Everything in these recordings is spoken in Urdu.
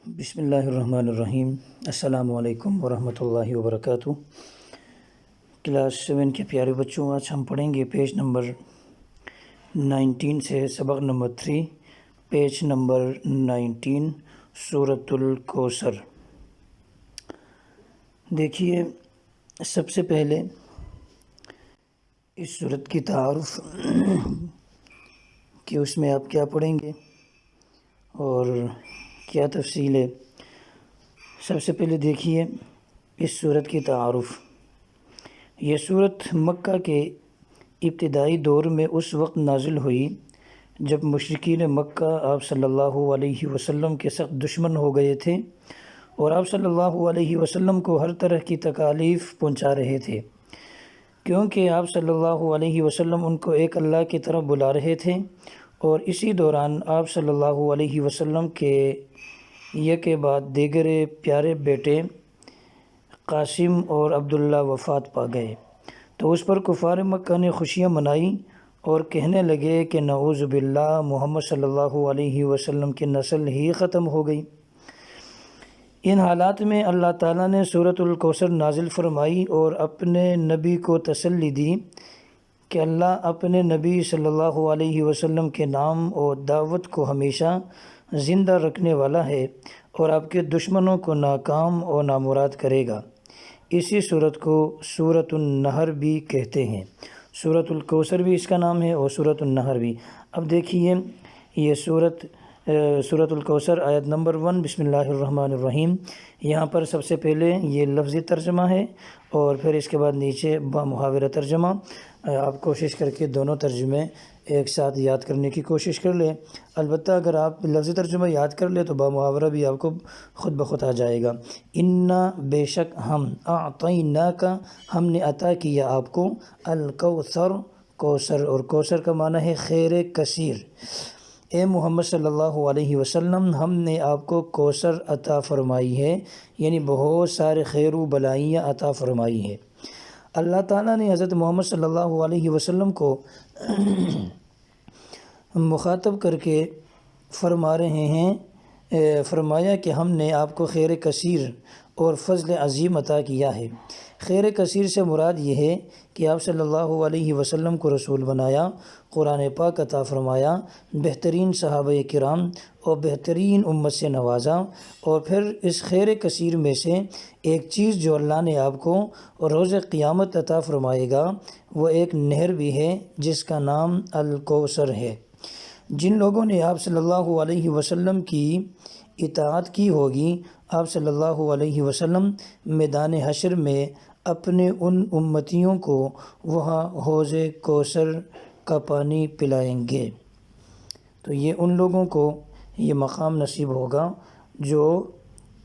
بسم اللہ الرحمن الرحیم۔ السلام علیکم ورحمۃ اللہ وبرکاتہ۔ کلاس 7 کے پیارے بچوں، آج ہم پڑھیں گے پیج نمبر 19 سے سبق نمبر 3، پیج نمبر 19، سورۃ الکوثر۔ دیکھیے، سب سے پہلے اس سورت کی تعارف کہ اس میں آپ کیا پڑھیں گے اور کیا تفصیل ہے۔ سب سے پہلے دیکھیے اس سورت کی تعارف۔ یہ سورت مکہ کے ابتدائی دور میں اس وقت نازل ہوئی جب مشرکین مکہ آپ صلی اللہ علیہ وسلم کے سخت دشمن ہو گئے تھے اور آپ صلی اللہ علیہ وسلم کو ہر طرح کی تکالیف پہنچا رہے تھے، کیونکہ آپ صلی اللہ علیہ وسلم ان کو ایک اللہ کی طرف بلا رہے تھے، اور اسی دوران آپ صلی اللہ علیہ وسلم کے یک بعد دیگر پیارے بیٹے قاسم اور عبداللہ وفات پا گئے، تو اس پر کفار مکہ نے خوشیاں منائیں اور کہنے لگے کہ نعوذ باللہ، محمد صلی اللہ علیہ وسلم کی نسل ہی ختم ہو گئی۔ ان حالات میں اللہ تعالیٰ نے سورۃ الکوثر نازل فرمائی اور اپنے نبی کو تسلی دی کہ اللہ اپنے نبی صلی اللہ علیہ وسلم کے نام اور دعوت کو ہمیشہ زندہ رکھنے والا ہے اور آپ کے دشمنوں کو ناکام اور نامراد کرے گا۔ اسی سورت کو سورۃ النحر بھی کہتے ہیں، سورۃ الکوثر بھی اس کا نام ہے اور سورۃ النحر بھی۔ اب دیکھیے یہ سورۃ الکوثر آیت نمبر 1، بسم اللہ الرحمن الرحیم۔ یہاں پر سب سے پہلے یہ لفظی ترجمہ ہے اور پھر اس کے بعد نیچے با محاورہ ترجمہ۔ آپ کوشش کر کے دونوں ترجمے ایک ساتھ یاد کرنے کی کوشش کر لیں۔ البتہ اگر آپ لفظی ترجمہ یاد کر لیں تو با محاورہ بھی آپ کو خود بخود آ جائے گا۔ انا، بے شک ہم، اعطیناک، ہم نے عطا کیا آپ کو، الکوثر، کوثر، اور کوثر کا معنی ہے خیر کثیر۔ اے محمد صلی اللہ علیہ وسلم، ہم نے آپ کو کوثر عطا فرمائی ہے، یعنی بہت سارے خیر و بلائیاں عطا فرمائی ہے۔ اللہ تعالیٰ نے حضرت محمد صلی اللہ علیہ وسلم کو مخاطب کر کے فرما رہے ہیں، فرمایا کہ ہم نے آپ کو خیر کثیر اور فضل عظیم عطا کیا ہے۔ خیر کثیر سے مراد یہ ہے کہ آپ صلی اللہ علیہ وسلم کو رسول بنایا، قرآن پاک عطا فرمایا، بہترین صحابہ کرام اور بہترین امت سے نوازا، اور پھر اس خیر کثیر میں سے ایک چیز جو اللہ نے آپ کو روز قیامت عطا فرمائے گا وہ ایک نہر بھی ہے جس کا نام الکوثر ہے۔ جن لوگوں نے آپ صلی اللہ علیہ وسلم کی اطاعت کی ہوگی، آپ صلی اللہ علیہ وسلم میدان حشر میں اپنے ان امتیوں کو وہاں حوض کوثر کا پانی پلائیں گے۔ تو یہ ان لوگوں کو یہ مقام نصیب ہوگا جو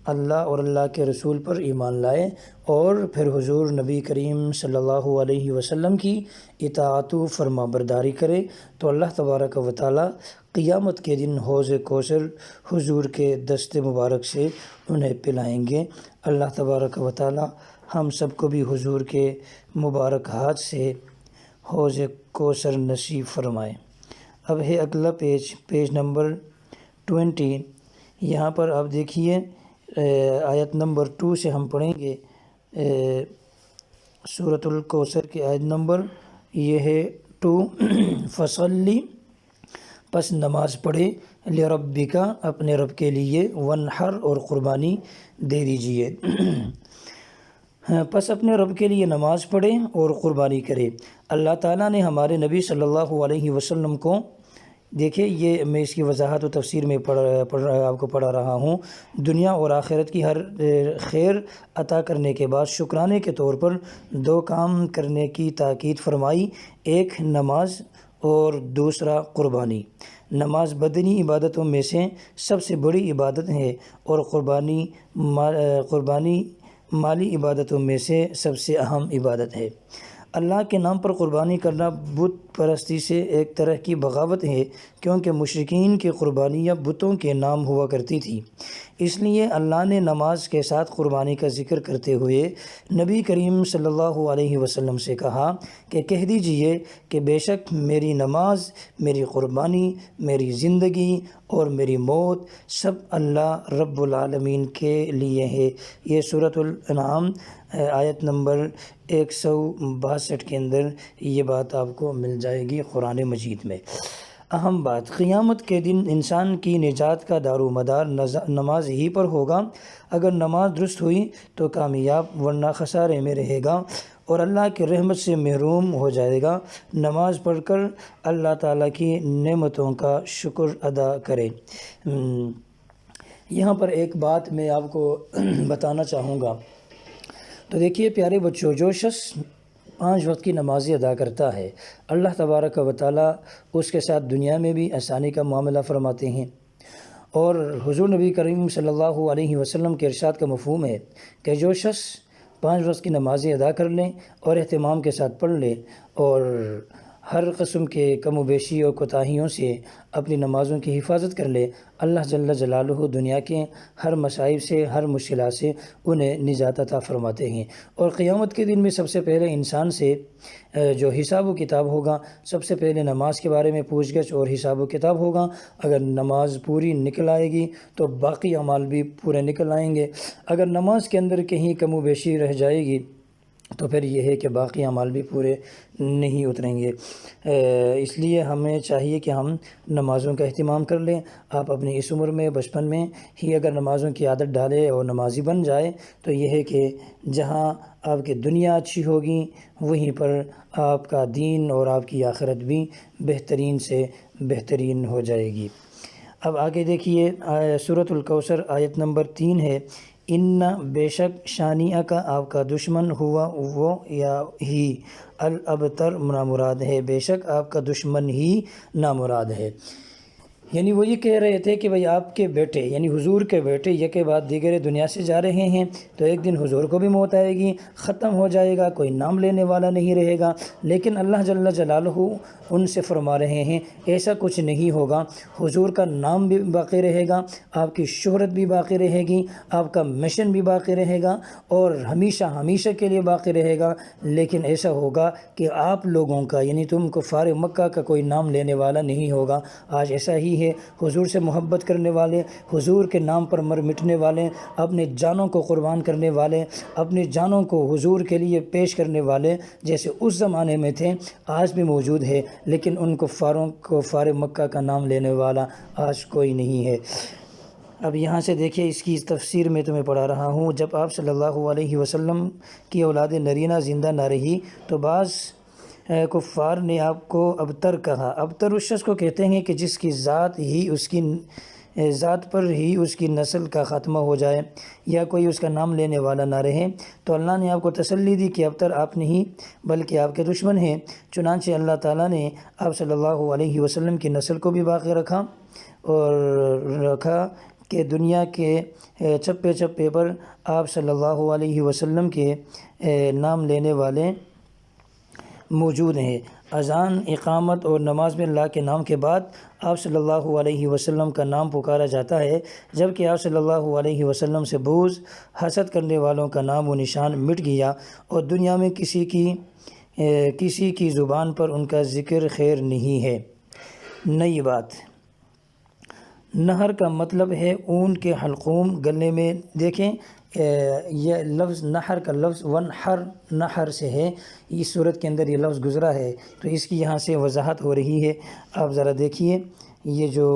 اللہ اور اللہ کے رسول پر ایمان لائے اور پھر حضور نبی کریم صلی اللہ علیہ وسلم کی اطاعت و فرما برداری کرے، تو اللہ تبارک و تعالیٰ قیامت کے دن حوض کوثر حضور کے دست مبارک سے انہیں پلائیں گے۔ اللہ تبارک و تعالیٰ ہم سب کو بھی حضور کے مبارک ہاتھ سے حوض کوثر نصیب فرمائے۔ اب ہے اگلا پیج نمبر 20۔ یہاں پر آپ دیکھیے آیت نمبر 2 سے ہم پڑھیں گے سورۃ الکوثر کی آیت نمبر یہ ہے 2۔ فصلی، پس نماز پڑھے، لربک، اپنے رب کے لیے، وانحر، اور قربانی دے دیجیے۔ پس اپنے رب کے لیے نماز پڑھے اور قربانی کرے۔ اللہ تعالیٰ نے ہمارے نبی صلی اللہ علیہ وسلم کو، دیکھیں یہ میں اس کی وضاحت و تفسیر میں آپ کو پڑھا رہا ہوں، دنیا اور آخرت کی ہر خیر عطا کرنے کے بعد شکرانے کے طور پر 2 کام کرنے کی تاکید فرمائی، ایک نماز اور دوسرا قربانی۔ نماز بدنی عبادتوں میں سے سب سے بڑی عبادت ہے اور قربانی مالی عبادتوں میں سے سب سے اہم عبادت ہے۔ اللہ کے نام پر قربانی کرنا بت پرستی سے ایک طرح کی بغاوت ہے، کیونکہ مشرکین کی قربانیاں بتوں کے نام ہوا کرتی تھی۔ اس لیے اللہ نے نماز کے ساتھ قربانی کا ذکر کرتے ہوئے نبی کریم صلی اللہ علیہ وسلم سے کہا کہ کہہ دیجئے کہ بے شک میری نماز، میری قربانی، میری زندگی اور میری موت سب اللہ رب العالمین کے لیے ہے۔ یہ سورۃ الانعام آیت نمبر 162 کے اندر یہ بات آپ کو مل جائے گی قرآن مجید میں۔ اہم بات، قیامت کے دن انسان کی نجات کا دار و مدار نماز ہی پر ہوگا۔ اگر نماز درست ہوئی تو کامیاب، ورنہ خسارے میں رہے گا اور اللہ کی رحمت سے محروم ہو جائے گا۔ نماز پڑھ کر اللہ تعالیٰ کی نعمتوں کا شکر ادا کرے۔ یہاں پر ایک بات میں آپ کو بتانا چاہوں گا۔ تو دیکھیے پیارے بچوں، جو شخص 5 وقت کی نمازی ادا کرتا ہے، اللہ تبارک و تعالیٰ اس کے ساتھ دنیا میں بھی آسانی کا معاملہ فرماتے ہیں، اور حضور نبی کریم صلی اللہ علیہ وسلم کے ارشاد کا مفہوم ہے کہ جو شخص 5 وقت کی نمازی ادا کر لیں اور اہتمام کے ساتھ پڑھ لے اور ہر قسم کے کم و بیشی اور کوتاہیوں سے اپنی نمازوں کی حفاظت کر لے، اللہ جل جلالہ دنیا کے ہر مصائب سے، ہر مشکلات سے انہیں نجات عطا فرماتے ہیں۔ اور قیامت کے دن میں سب سے پہلے انسان سے جو حساب و کتاب ہوگا، سب سے پہلے نماز کے بارے میں پوچھ گچھ اور حساب و کتاب ہوگا۔ اگر نماز پوری نکل آئے گی تو باقی اعمال بھی پورے نکل آئیں گے۔ اگر نماز کے اندر کہیں کم و بیشی رہ جائے گی تو پھر یہ ہے کہ باقی اعمال بھی پورے نہیں اتریں گے۔ اس لیے ہمیں چاہیے کہ ہم نمازوں کا اہتمام کر لیں۔ آپ اپنی اس عمر میں، بچپن میں ہی اگر نمازوں کی عادت ڈالیں اور نمازی بن جائے تو یہ ہے کہ جہاں آپ کی دنیا اچھی ہوگی وہیں پر آپ کا دین اور آپ کی آخرت بھی بہترین سے بہترین ہو جائے گی۔ اب آگے دیکھیے سورۃ الکوثر آیت نمبر 3 ہے، ان بے شک شانیہ کا آپ کا دشمن ہوا وہ یا ہی الابتر نامراد ہے، بے شک آپ کا دشمن ہی نامراد ہے۔ یعنی وہ یہ کہہ رہے تھے کہ بھئی آپ کے بیٹے یعنی حضور کے بیٹے یکے بعد دیگر دنیا سے جا رہے ہیں، تو ایک دن حضور کو بھی موت آئے گی، ختم ہو جائے گا، کوئی نام لینے والا نہیں رہے گا۔ لیکن اللہ جل جلالہ ان سے فرما رہے ہیں ایسا کچھ نہیں ہوگا، حضور کا نام بھی باقی رہے گا، آپ کی شہرت بھی باقی رہے گی، آپ کا مشن بھی باقی رہے گا اور ہمیشہ ہمیشہ کے لیے باقی رہے گا۔ لیکن ایسا ہوگا کہ آپ لوگوں کا یعنی تم کفار مکہ کا کوئی نام لینے والا نہیں ہوگا۔ آج ایسا ہی ہے، حضور سے محبت کرنے والے، حضور کے نام پر مر مٹنے والے، اپنے جانوں کو قربان کرنے والے، اپنی جانوں کو حضور کے لیے پیش کرنے والے جیسے اس زمانے میں تھے آج بھی موجود ہے، لیکن ان کفار مکہ کا نام لینے والا آج کوئی نہیں ہے۔ اب یہاں سے دیکھیے اس کی تفسیر میں تمہیں پڑھا رہا ہوں۔ جب آپ صلی اللہ علیہ وسلم کی اولاد نرینہ زندہ نہ رہی تو بعض کفار نے آپ کو ابتر کہا۔ ابتر اس شخص کو کہتے ہیں کہ جس کی ذات پر ہی اس کی نسل کا خاتمہ ہو جائے یا کوئی اس کا نام لینے والا نہ رہے۔ تو اللہ نے آپ کو تسلی دی کہ ابتر آپ نہیں بلکہ آپ کے دشمن ہیں۔ چنانچہ اللہ تعالیٰ نے آپ صلی اللہ علیہ وسلم کی نسل کو بھی باقی رکھا کہ دنیا کے چپے چپے پر آپ صلی اللہ علیہ وسلم کے نام لینے والے موجود ہیں۔ اذان، اقامت اور نماز میں اللہ کے نام کے بعد آپ صلی اللہ علیہ وسلم کا نام پکارا جاتا ہے، جبکہ آپ صلی اللہ علیہ وسلم سے بغض، حسد کرنے والوں کا نام و نشان مٹ گیا اور دنیا میں کسی کی زبان پر ان کا ذکر خیر نہیں ہے۔ نئی بات، نہر کا مطلب ہے اون کے حلقوم گلے میں۔ دیکھیں یہ لفظ نہر کا لفظ ونحر نہر سے ہے، اس صورت کے اندر یہ لفظ گزرا ہے تو اس کی یہاں سے وضاحت ہو رہی ہے۔ آپ ذرا دیکھیے یہ جو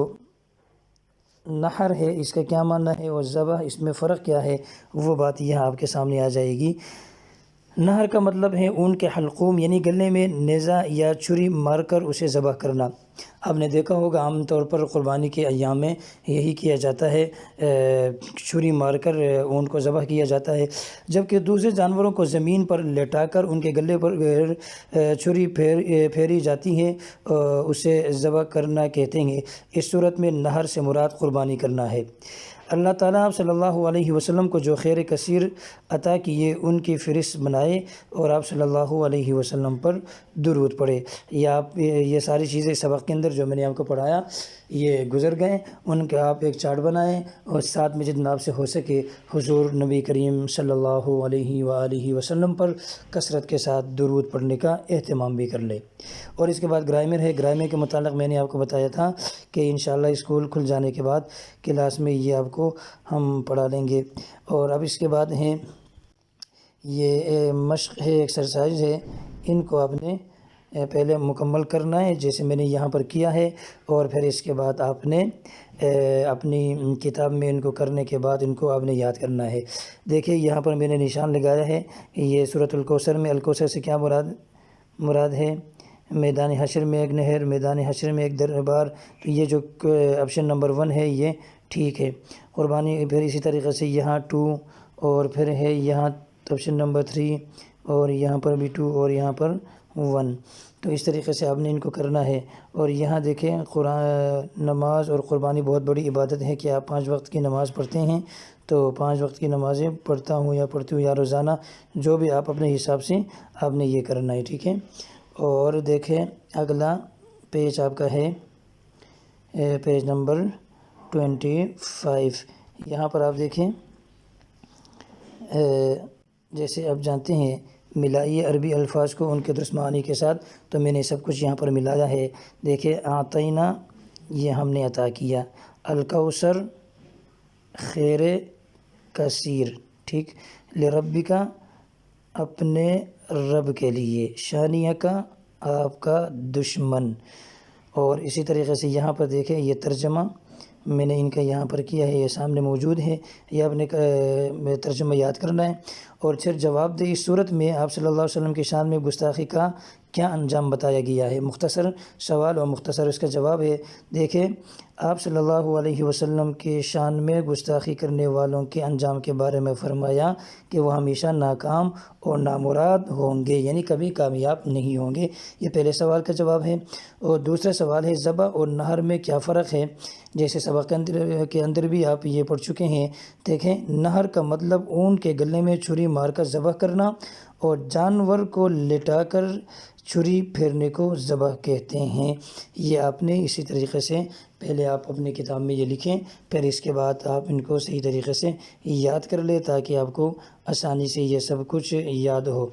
نہر ہے اس کا کیا معنی ہے اور ذبح اس میں فرق کیا ہے، وہ بات یہاں آپ کے سامنے آ جائے گی۔ نہر کا مطلب ہے اون کے حلقوم یعنی گلے میں نیزہ یا چھری مار کر اسے ذبح کرنا۔ آپ نے دیکھا ہوگا عام طور پر قربانی کے ایام میں یہی کیا جاتا ہے، چھری مار کر اونٹ کو ذبح کیا جاتا ہے، جبکہ دوسرے جانوروں کو زمین پر لٹا کر ان کے گلے پر چھری پھیری جاتی ہے، اسے ذبح کرنا کہتے ہیں۔ اس صورت میں نہر سے مراد قربانی کرنا ہے۔ اللہ تعالیٰ آپ صلی اللہ علیہ وسلم کو جو خیر کثیر عطا کیے ان کی فہرست بنائے اور آپ صلی اللہ علیہ وسلم پر درود پڑھے۔ یہ ساری چیزیں سبق کے اندر جو میں نے آپ کو پڑھایا یہ گزر گئے، ان کا آپ ایک چارٹ بنائیں اور ساتھ میں جتنا آپ سے ہو سکے حضور نبی کریم صلی اللہ علیہ وآلہ وسلم پر کثرت کے ساتھ درود پڑھنے کا اہتمام بھی کر لے۔ اور اس کے بعد گرامر ہے۔ گرامر کے متعلق میں نے آپ کو بتایا تھا کہ انشاءاللہ اسکول کھل جانے کے بعد کلاس میں یہ آپ کو ہم پڑھا لیں گے۔ اور اب اس کے بعد ہیں یہ مشق ہے، ایکسرسائز ہے، ان کو آپ نے پہلے مکمل کرنا ہے جیسے میں نے یہاں پر کیا ہے، اور پھر اس کے بعد آپ نے اپنی کتاب میں ان کو کرنے کے بعد ان کو آپ نے یاد کرنا ہے۔ دیکھیں یہاں پر میں نے نشان لگایا ہے، یہ سورۃ الکوثر میں الکوثر سے کیا مراد ہے؟ میدان حشر میں ایک نہر، میدان حشر میں ایک دربار، تو یہ جو آپشن نمبر 1 ہے یہ ٹھیک ہے۔ قربانی پھر اسی طریقے سے یہاں 2 اور پھر ہے یہاں آپشن نمبر 3 اور یہاں پر بھی 2 اور یہاں پر 1، تو اس طریقے سے آپ نے ان کو کرنا ہے۔ اور یہاں دیکھیں نماز اور قربانی بہت بڑی عبادت ہے کہ آپ 5 وقت کی نماز پڑھتے ہیں، تو 5 وقت کی نمازیں پڑھتا ہوں یا پڑھتی ہوں یا روزانہ، جو بھی آپ اپنے حساب سے آپ نے یہ کرنا ہے، ٹھیک ہے۔ اور دیکھیں اگلا پیج آپ کا ہے پیج نمبر 25، یہاں پر آپ دیکھیں جیسے آپ جانتے ہیں ملائیے عربی الفاظ کو ان کے درست معنی کے ساتھ، تو میں نے سب کچھ یہاں پر ملایا ہے۔ دیکھیں اعطینا یہ ہم نے عطا کیا، الکوثر خیر کثیر، ٹھیک، لربک اپنے رب کے لیے، شانیہ کا آپ کا دشمن۔ اور اسی طریقے سے یہاں پر دیکھیں یہ ترجمہ میں نے ان کا یہاں پر کیا ہے، یہ سامنے موجود ہے، یہ آپ نے ترجمہ یاد کرنا ہے۔ اور پھر جواب دے، اس صورت میں آپ صلی اللہ علیہ وسلم کی شان میں گستاخی کا کیا انجام بتایا گیا ہے؟ مختصر سوال اور مختصر اس کا جواب ہے۔ دیکھیں آپ صلی اللہ علیہ وسلم کی شان میں گستاخی کرنے والوں کے انجام کے بارے میں فرمایا کہ وہ ہمیشہ ناکام اور نامراد ہوں گے، یعنی کبھی کامیاب نہیں ہوں گے۔ یہ پہلے سوال کا جواب ہے۔ اور دوسرا سوال ہے ذبح اور نہر میں کیا فرق ہے؟ جیسے سبق کے اندر بھی آپ یہ پڑھ چکے ہیں۔ دیکھیں نہر کا مطلب اونٹ کے گلے میں چھری مار کر ذبح کرنا، اور جانور کو لٹا کر چھری پھیرنے کو ذبح کہتے ہیں۔ یہ آپ نے اسی طریقے سے پہلے آپ اپنی کتاب میں یہ لکھیں، پھر اس کے بعد آپ ان کو صحیح طریقے سے یاد کر لیں تاکہ آپ کو آسانی سے یہ سب کچھ یاد ہو۔